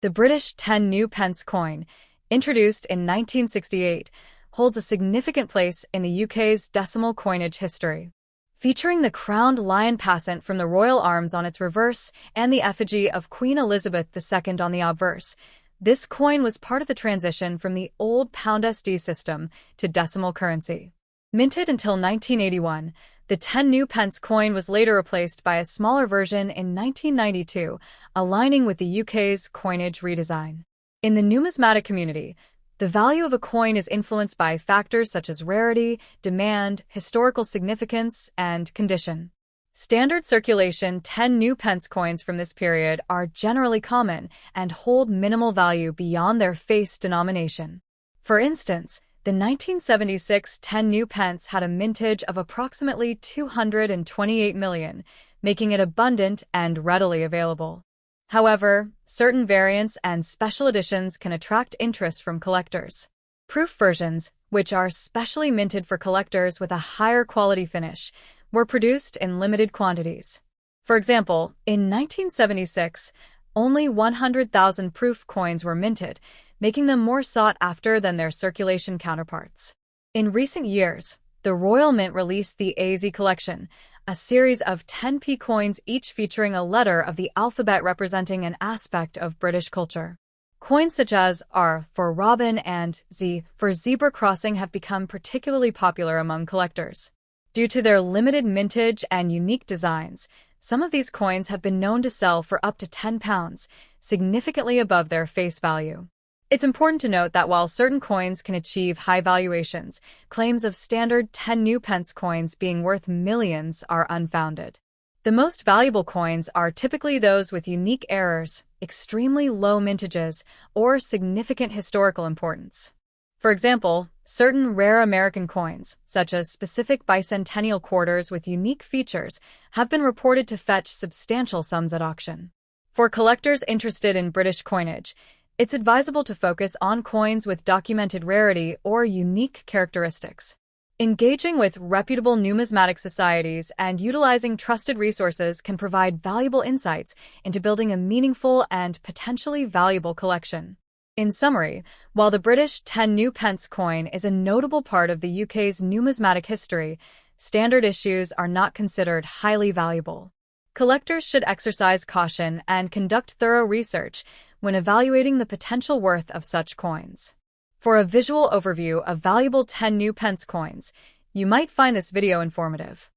The British 10 new pence coin, introduced in 1968, holds a significant place in the UK's decimal coinage history. Featuring the crowned lion passant from the royal arms on its reverse and the effigy of Queen Elizabeth II on the obverse, this coin was part of the transition from the old pound-SD system to decimal currency. Minted until 1981, the 10 new pence coin was later replaced by a smaller version in 1992, aligning with the UK's coinage redesign. In the numismatic community, the value of a coin is influenced by factors such as rarity, demand, historical significance, and condition. Standard circulation 10 new pence coins from this period are generally common and hold minimal value beyond their face denomination. For instance, the 1976 10 new pence had a mintage of approximately 228 million, making it abundant and readily available. However, certain variants and special editions can attract interest from collectors. Proof versions, which are specially minted for collectors with a higher quality finish, were produced in limited quantities. For example, in 1976, only 100,000 proof coins were minted, making them more sought after than their circulation counterparts. In recent years, the Royal Mint released the AZ Collection, a series of 10p coins each featuring a letter of the alphabet representing an aspect of British culture. Coins such as R for robin and Z for zebra crossing have become particularly popular among collectors. Due to their limited mintage and unique designs, some of these coins have been known to sell for up to £10, significantly above their face value. It's important to note that while certain coins can achieve high valuations, claims of standard 10 new pence coins being worth millions are unfounded. The most valuable coins are typically those with unique errors, extremely low mintages, or significant historical importance. For example, certain rare American coins, such as specific bicentennial quarters with unique features, have been reported to fetch substantial sums at auction. For collectors interested in British coinage, it's advisable to focus on coins with documented rarity or unique characteristics. Engaging with reputable numismatic societies and utilizing trusted resources can provide valuable insights into building a meaningful and potentially valuable collection. In summary, while the British 10 new pence coin is a notable part of the UK's numismatic history, standard issues are not considered highly valuable. Collectors should exercise caution and conduct thorough research when evaluating the potential worth of such coins. For a visual overview of valuable 10 new pence coins, you might find this video informative.